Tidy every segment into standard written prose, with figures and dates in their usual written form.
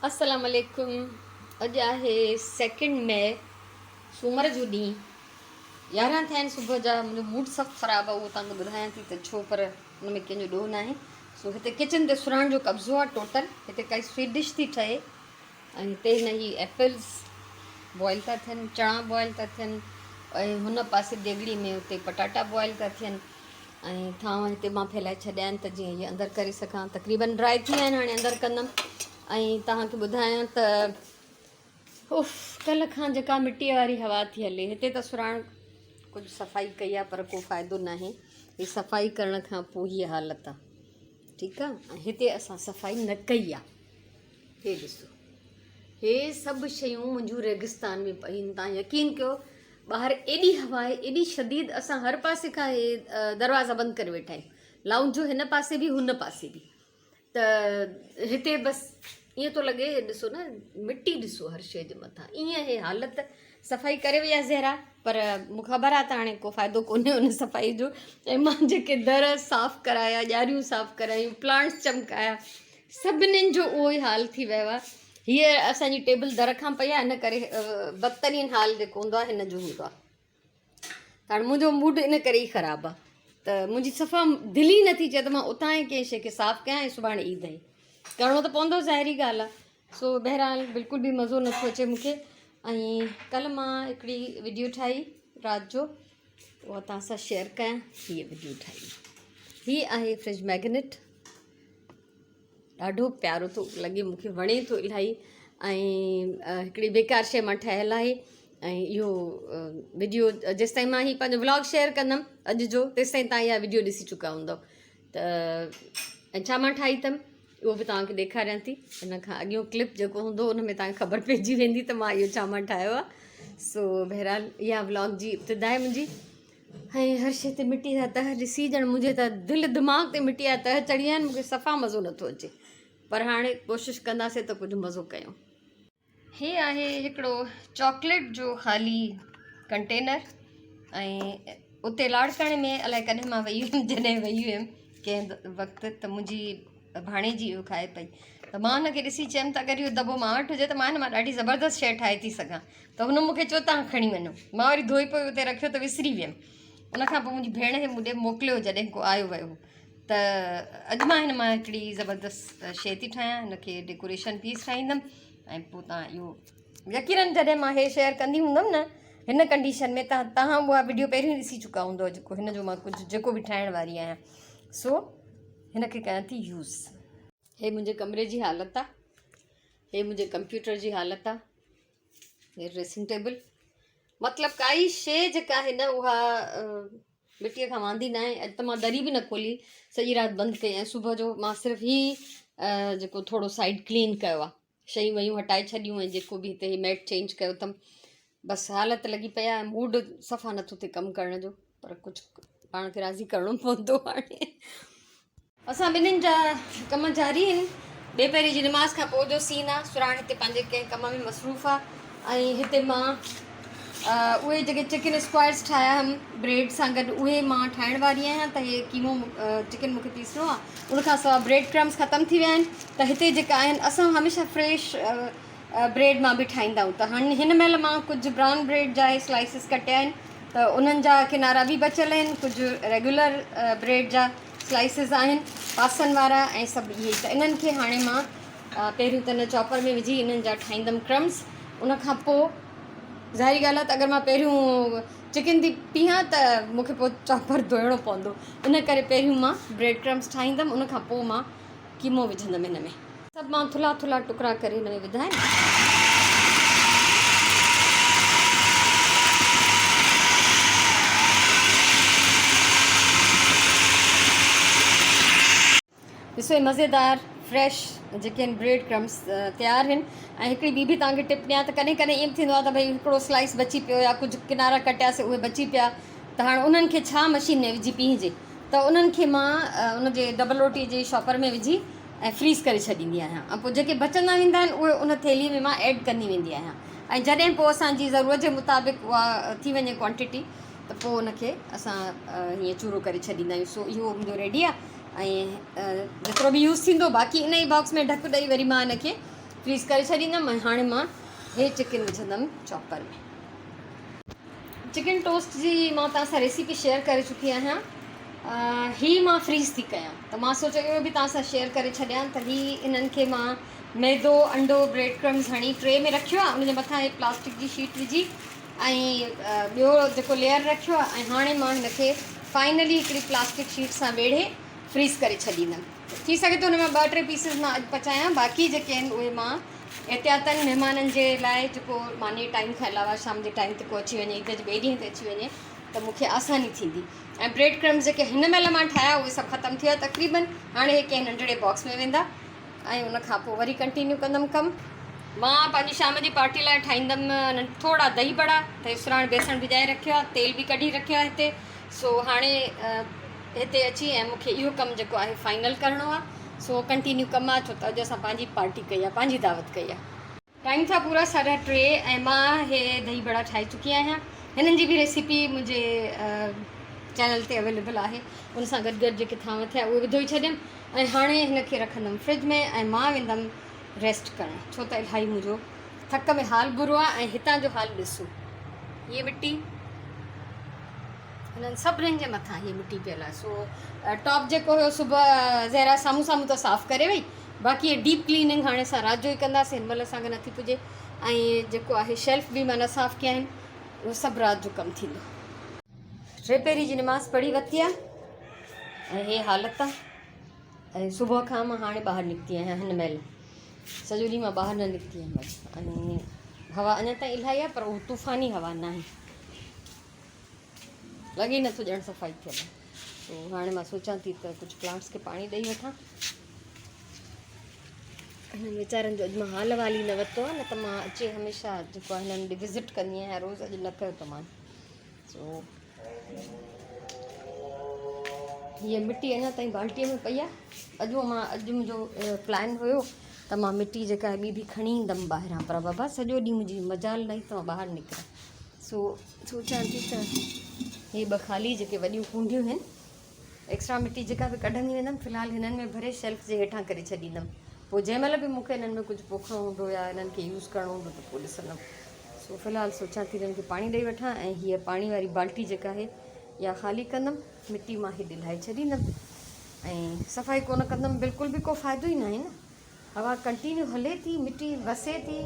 अस्सलाम वालेकुम। अॼु आहे 2 मई, सूमर जो ॾींहुं। 11 थिया आहिनि सुबुह जा। मुंहिंजो मूड सख़्तु ख़राबु आहे, उहो तव्हांखे ॿुधायां थी त छो, पर हुन में कंहिंजो ॾोह न आहे। सो हिते किचन ते सुराण जो कब्ज़ो आहे टोटल। हिते काई स्वीट डिश थी ठहे ऐं हिते हिन ही एप्पल्स बॉइल था थियनि, चणा बॉइल था थियनि ऐं हुन पासे देगड़ी में हुते पटाटा बॉइल था थियनि ऐं थांव हिते मां फैलाए छॾिया आहिनि त जीअं इहे अंदरि करे सघां। तक़रीबन ड्राई थी विया आहिनि, हाणे अंदरि कंदमि। ऐं तव्हांखे ॿुधायां त उफ़, कल्ह खां जेका मिटीअ वारी हवा थी हले हिते त सुराण कुझु सफ़ाई कई आहे पर को फ़ाइदो न आहे। हीअ सफ़ाई करण खां पोइ हीअ हालत आहे, ठीकु आहे। ऐं हिते असां सफ़ाई न कई आहे। हे ॾिसो, हे सभु शयूं मुंहिंजूं रेगिस्तान में पयूं। तव्हां यकीन कयो, ॿाहिरि एॾी हवा आहे, एॾी शदीद। असां हर पासे खां हे दरवाज़ा बंदि करे वेठा आहियूं, लाउंज जो हिन पासे बि हुन पासे बि। त हिते बसि ईअं थो लॻे, ॾिसो न, मिटी ॾिसो हर शइ जे मथां। ईअं हे हालत। सफ़ाई करे वई आहे ज़हरा, पर मूंखे ख़बर आहे त हाणे को फ़ाइदो कोन्हे उन सफ़ाई जो। ऐं मां जेके दर साफ़ु कराया, ॼारियूं साफ़ु करायूं, प्लांट्स चमकाया, सभिनीनि जो उहो ई हाल थी वियो आहे। हीअ असांजी टेबल दर खां पई आहे, इन करे बदतरीन हाल जेको हूंदो आहे हिन जो हूंदो आहे। हाणे मुंहिंजो मूड इन करे ई ख़राबु आहे त मुंहिंजी सफ़ा दिलि ई नथी चए त मां उतां ई कंहिं शइ खे साफ़ु कयां ऐं सुभाणे ईद आहे। करिणो त पवंदो, ज़ाहिरी ॻाल्हि आहे। सो बहरहाल बिल्कुलु बि मज़ो नथो अचे मूंखे। ऐं कल्ह मां हिकिड़ी वीडियो ठाही राति जो, उहा तव्हां सां शेयर कयां। हीअ वीडियो ठाही, हीअ आहे फ्रिज मैग्नेट। ॾाढो प्यारो थो लॻे मूंखे, वणे थो इलाही। ऐं हिकिड़ी बेकार शइ मां ठहियलु आहे। ऐं इहो वीडियो जेसिताईं मां हीअ पंहिंजो व्लॉग शेयर कंदमि अॼु जो, तेसिताईं तव्हां इहा वीडियो ॾिसी चुका हूंदव। त ऐं छा मां ठाही अथमि उहो बि तव्हांखे ॾेखारियां थी। इन खां अॻियों क्लिप जेको हूंदो उन में तव्हांखे ख़बर पइजी वेंदी त मां इहो छा मां ठाहियो आहे। सो बहरहाल इहा व्लॉग जी इब्तिदा आहे मुंहिंजी। ऐं हर शइ ते मिटी जा तह ॾिसी ॼण मुंहिंजे त दिलि दिमाग़ ते मिटी जा तह चढ़ी विया आहिनि। मूंखे सफ़ा मज़ो नथो अचे, पर हाणे कोशिशि कंदासीं त कुझु मज़ो कयूं। हे आहे हिकिड़ो चॉकलेट जो ख़ाली कंटेनर। ऐं उते लाड़काणे में अलाए कॾहिं मां वई हुयमि, जॾहिं वई हुयमि कंहिं वक़्तु, त मुंहिंजी भाणेजी इहो खाए पई। त मां हुनखे ॾिसी चयमि त अगरि इहो दॿो मां वटि हुजे त मां हिन मां ॾाढी ज़बरदस्त शइ ठाहे थी सघां। त हुन मूंखे चयो तव्हां खणी वञो। मां वरी धोई पोइ उते रखियो त विसरी वियमि। उनखां पोइ मुंहिंजी भेण खे मूं ॾे मोकिलियो जॾहिं को आयो वियो। त अॼु मां हिन मां हिकिड़ी ज़बरदस्त शइ थी ठाहियां, हिनखे डेकोरेशन पीस ठाहींदमि। ऐं पोइ तव्हां इहो यकीननि जॾहिं मां इहे शेयर कंदी हूंदमि न हिन कंडीशन में, तव्हां उहा वीडियो पहिरियों ॾिसी चुका हूंदव जेको हिन जो मां कुझु जेको बि ठाहिण वारी आहियां। सो हिनखे कयां थी यूज़। हे मुंहिंजे कमरे जी हालत आहे, हे मुंहिंजे कंप्यूटर जी हालत आहे, हे ड्रेसिंग टेबल। मतिलबु काई शइ जेका आहे न उहा मिटीअ खां वांदी न आहे। अॼु त मां दरी बि न खोली, सॼी राति बंदि कई। ऐं सुबुह जो मां सिर्फ़ु ई जेको थोरो साइड क्लीन कयो आहे, शयूं वयूं हटाए छॾियूं ऐं जेको बि हिते मैट चेंज कयो अथमि। बसि हालत लॻी पई आहे, मूड सफ़ा नथो थिए कमु करण जो, पर कुझु पाण खे राज़ी करिणो पवंदो। हाणे असां ॿिन्हिनि जा कम जारी आहिनि। ॿिए पहिरीं जी निमाज़ खां पोइ जो सीन आहे। सुराण हिते पंहिंजे कंहिं कम में मसरूफ़ आहे। ऐं हिते मां उहे जेके चिकन स्क्वायर्स ठाहिया हुअमि ब्रेड सां गॾु, उहे मां ठाहिण वारी आहियां। त इहे कीमो चिकन मूंखे पीसणो आहे। उनखां सवाइ ब्रेड क्रम्स ख़तमु थी विया आहिनि। त हिते जेका आहिनि, असां हमेशह फ्रेश ब्रेड मां बि ठाहींदा आहियूं। त हाणे हिन महिल मां कुझु ब्राउन ब्रेड जा स्लाइसिस कटिया आहिनि, त उन्हनि जा किनारा बि बचियल आहिनि। कुझु रेगुलर ब्रेड जा स्लाइसिस आहिनि, पासनि वारा ऐं सभु इहे। त इन्हनि खे हाणे मां पहिरियों त हिन चॉपर में विझी इन्हनि जा ठाहींदमि क्रम्स। उनखां पोइ ज़ाहिरी ॻाल्हि आहे त अगरि मां पहिरियों चिकन थी पीहां त मूंखे पोइ चॉपर धोइणो पवंदो। इन करे पहिरियों मां ब्रेड क्रम्स ठाहींदमि, उनखां पोइ मां कीमो विझंदमि हिन में। सभु मां थुल्हा थुल्हा टुकड़ा करे हिन में विधा आहिनि। ॾिसो, हे मज़ेदार फ्रेश जेके आहिनि ब्रेड क्रम्स तयारु आहिनि। ऐं हिकिड़ी ॿी बि तव्हांखे टिप ॾियां त कॾहिं कॾहिं ईअं थींदो आहे त भई हिकिड़ो स्लाइस बची पियो या कुझु किनारा कटियासीं उहे बची पिया। त हाणे उन्हनि खे छा मशीन में विझी पीहिजे, त उन्हनि खे मां उनजे डबल रोटी जे शॉपर में विझी ऐं फ्रीज़ करे छॾींदी आहियां। ऐं पोइ जेके बचंदा वेंदा आहिनि उहे उन थैलीअ में मां ऐड कंदी वेंदी आहियां। ऐं जॾहिं पोइ असांजी ज़रूरत जे मुताबिक़ उहा थी वञे क्वांटिटी, त पोइ उनखे असां हीअं चूरो करे छॾींदा आहियूं। सो इहो मुंहिंजो रेडी आहे। ऐं जेतिरो बि यूज़ थींदो बाक़ी इन ई बॉक्स में ढक ॾेई वरी मां हिनखे फ्रीज़ करे छॾींदमि ऐं हाणे मां हे चिकन विझंदमि चॉपर में। चिकन टोस्ट जी मां तव्हां सां रेसिपी शेयर करे चुकी आहियां। ही मां फ्रीज़ थी कयां त मां सोचियो इहो बि तव्हां सां शेयर करे छॾियां त ही इन्हनि खे मां मैदो अंडो ब्रेड क्रम्स हणी ट्रे में रखियो आहे, उनजे मथां हिकु प्लास्टिक जी शीट विझी ऐं ॿियो जेको लेयर रखियो आहे ऐं हाणे मां हिनखे फाइनली हिकिड़ी प्लास्टिक शीट सां वेढ़े फ्रीज़ करे छॾींदमि। थी सघे थो हुन में 2-3 पीसिस मां अॼु पचायां, बाक़ी जेके आहिनि उहे मां एहतियातनि महिमाननि जे लाइ जेको मानी टाइम खां अलावा शाम जे टाइम ते को अची वञे, ईद जे ॿिए ॾींहं ते अची वञे त मूंखे आसानी थींदी। ऐं ब्रेड क्रम्स जेके हिन महिल मां ठाहिया उहे सभु ख़तमु थी विया तक़रीबन। हाणे हे कंहिं नंढड़े बॉक्स में वेंदा ऐं उनखां पोइ वरी कंटिन्यू कंदमि कमु। मां पंहिंजी शाम जी पार्टी लाइ ठाहींदमि थोरा दही बड़ा, त इसराण बेसण भिजाए रखियो आहे, तेल बि कढी रखियो आहे हिते। सो हाणे हिते अची ऐं मूंखे इहो कमु जेको आहे फाइनल करिणो आहे। सो कंटिन्यू कमु आहे छो त अॼु असां पंहिंजी पार्टी कई आहे, पंहिंजी दावत कई आहे। टाइम था पूरा 3:30 ऐं मां हे दही बड़ा ठाहे चुकी आहियां। हिननि जी बि रेसिपी मुंहिंजे चैनल ते अवेलेबल आहे, उन सां गॾु गॾु जेके थांव थिया उहे विधो ई छॾियमि ऐं हाणे हिनखे रखंदमि फ्रिज में ऐं मां वेंदमि रेस्ट करणु, छो त इलाही मुंहिंजो थक में हाल बुरो आहे। ऐं हितां जो हाल ॾिसो, हीअ मिटी हिननि सभिनीनि जे मथां हीअ मिटी पियल आहे। सो टॉप जेको हुयो सुबुह ज़हरा साम्हूं साम्हूं त साफ़ु करे वई, बाक़ी इहे डीप क्लीनिंग हाणे असां राति जो ई कंदासीं, हिन महिल असांखे नथी पुॼे। ऐं जेको आहे शेल्फ बि मां न साफ़ु कया आहिनि, उहो सभु राति जो कमु थींदो। 3 पहिरीं जी निमाज़ पढ़ी वरिती आहे ऐं हे हालत आहे। ऐं सुबुह खां मां हाणे ॿाहिरि निकिती आहियां, हिन महिल सॼो ॾींहुं मां ॿाहिरि न निकिती आहियां ऐं हवा अञा ताईं इलाही आहे, पर उहो तूफ़ानी हवा न आहे, लॻे नथो ॼण सफ़ाई थियल आहे। तो हाणे मां सोचां थी त कुझु प्लांट्स खे पाणी ॾेई वठां। हिननि वीचारनि जो अॼु मां हाल वाल ई न वरितो आहे, न त मां अची हमेशह जेको आहे हिननि ॾे विज़िट कंदी आहियां रोज़ु, अॼु न कयो त मां। सो हीअ मिटी अञा ताईं बाल्टीअ में पई आहे। अॼु मुंहिंजो प्लान हुयो त मां मिटी जेका आहे ॿी बि खणी ईंदमि ॿाहिरां, पर बाबा सॼो ॾींहुं मुंहिंजी मजाल न त मां ॿाहिरि निकिरां। सो सोचां थी त हे 2 ख़ाली जेके वॾियूं कुंडियूं आहिनि, एक्स्ट्रा मिटी जेका बि कढंदी वेंदमि, फ़िलहालु हिननि में भरे शेल्फ जे हेठां करे छॾींदमि। पोइ जंहिं महिल बि मूंखे हिननि में कुझु पोखिणो हूंदो या हिननि खे यूज़ करिणो हूंदो त पोइ ॾिसंदमि। सो फ़िलहालु सोचां थी हिननि खे पाणी ॾेई वठां ऐं हीअ पाणी वारी बाल्टी जेका आहे या ख़ाली कंदमि, मिटी मां हेॾे लाहे छॾींदमि ऐं सफ़ाई कोन कंदमि, बिल्कुलु बि को फ़ाइदो ई न आहे न। हवा कंटिन्यू हले थी, मिटी वसे थी,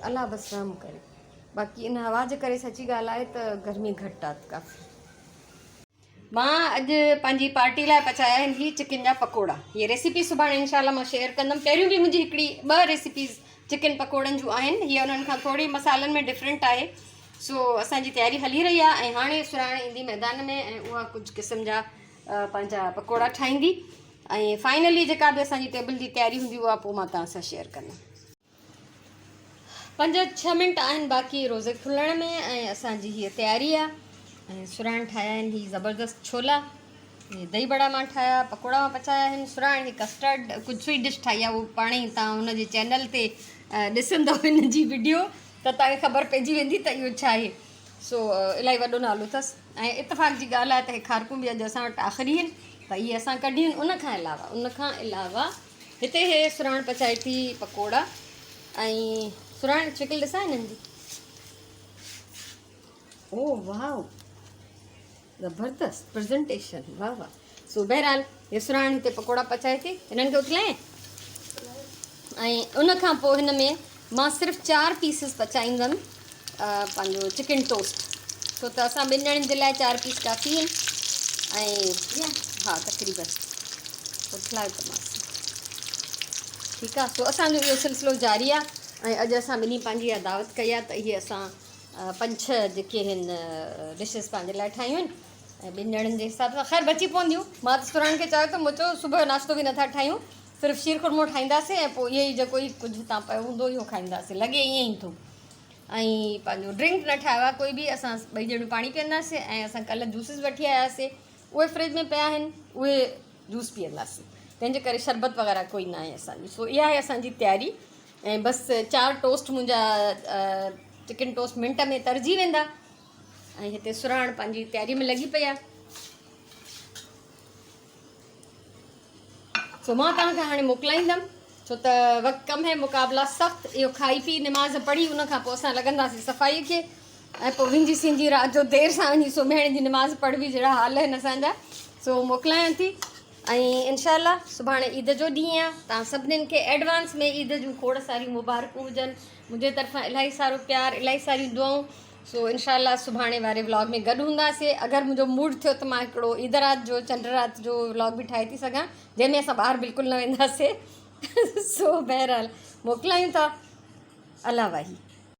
अलाह बसि रहम करे। बाक़ी इन हवा जे करे सची ॻाल्हि आहे त गर्मी घटि आहे काफ़ी। मां अॼु पंहिंजी पार्टी लाइ पचाया आहिनि ही चिकन जा पकोड़ा। हीअ रेसिपी सुभाणे इंशाल्लाह मां शेयर कंदमि। पहिरियों बि मुंहिंजी 2 रेसिपीज़ चिकन पकोड़नि जूं आहिनि, हीअ उन्हनि खां थोरी मसालनि में डिफरेंट आहे। सो असांजी तयारी हली रही आहे ऐं हाणे सुराण ईंदी मैदान में ऐं उहा कुझु क़िस्म जा पंहिंजा पकोड़ा ठाहींदी ऐं फाइनली जेका बि असांजी टेबल जी तयारी हूंदी उहा पोइ मां तव्हां सां शेयर कंदमि। 5-6 मिंट आहिनि बाक़ी रोज़े खुलण में ऐं असांजी हीअ तयारी आहे। ऐं सुराण ठाहिया आहिनि ही ज़बरदस्त छोला, हे दही बड़ा मां ठाहिया, पकोड़ा मां पचाया आहिनि। सुराण ही कस्टर्ड कुझु स्वीट डिश ठाही आहे, उहो पाण ई तव्हां हुनजे चैनल ते ॾिसंदव हिन जी वीडियो त तव्हांखे ख़बर पइजी वेंदी त इहो छा आहे। सो इलाही वॾो नालो अथसि ऐं इतफ़ाक़ जी ॻाल्हि आहे त हे खारकूं बि अॼु असां वटि आख़िरी आहिनि, त इहे असां कढियूं आहिनि। उन खां अलावा हिते हे सुराण पचाए थी पकोड़ा ऐं सुराण शिकिल ॾिसां हिननि जी, ओ वाह ज़बरदस्त प्रेज़ेंटेशन, वाह वाह। सो बहरहाल हे सुराण हिते पकोड़ा पचाए थी, हिननि खे उथलाए ऐं उन खां पोइ हिन में मां सिर्फ़ु 4 पीसिस पचाईंदमि पंहिंजो चिकन टोस्ट, छो त असां 2 ॼणनि जे लाइ 4 पीस काफ़ी आहिनि ऐं हा तक़रीबन उथलाए त मां ठीकु आहे। सो असांजो इहो सिलसिलो जारी आहे ऐं अॼु असां ॿिन्ही पंहिंजी इहा दावत कई आहे त इहे असां 5-6 जेके आहिनि डिशिस पंहिंजे लाइ ठाहियूं आहिनि ऐं 2 ॼणनि जे हिसाब सां ख़ैर बची पवंदियूं। मां त सुरण खे चयो त मूं चयो सुबुह जो नाश्तो बि नथा ठाहियूं, सिर्फ़ु शीर खुरमो ठाहींदासीं ऐं पोइ इहो ई जेको ई कुझु हितां पियो हूंदो इहो खाईंदासीं, लॻे ईअं ई थो। ऐं पंहिंजो ड्रिंक न ठाहियो आहे कोई बि, असां 2 ॼणियूं पाणी पीअंदासीं ऐं असां कल्ह जूसिस वठी आयासीं, उहे फ्रिज में पिया आहिनि, उहे जूस पीअंदासीं, तंहिंजे करे शरबत वग़ैरह कोई न आहे असांजी। सो इहा आहे असांजी तयारी ऐं बसि 4 टोस्ट मुंहिंजा चिकन टोस्ट मिंट में तरजी वेंदा ऐं हिते सुराण पंहिंजी तयारी में लॻी पई आहे। सो मां तव्हांखे हाणे मोकिलाईंदमि, छो त वक़्तु कम है, मुक़ाबला सख़्तु। इहो खाई पी निमाज़ पढ़ी उन खां पोइ असां लॻंदासीं सफ़ाई खे, ऐं पोइ विंझी सिंझी राति जो देरि सां वञी सुम्हण जी निमाज़ पढ़बी, जहिड़ा हाल आहिनि असांजा। सो मोकिलायां थी, ऐं इनशाला सुभाणे ईद जो ॾींहुं आहे। तव्हां सभिनीनि खे एडवांस में ईद जूं खोड़ सारियूं मुबारकूं हुजनि, मुंहिंजे तरफ़ां इलाही सारो प्यार, इलाही सारियूं दुआऊं। सो इनशाला सुभाणे वारे व्लॉग में गॾु हूंदासीं। अगरि मुंहिंजो मूड थियो त मां हिकिड़ो ईद राति जो, चंड राति जो व्लॉग बि ठाहे थी सघां, जंहिंमें असां ॿाहिरि बिल्कुलु न वेंदासीं। सो बहरहाल मोकिलायूं था। अला वाही।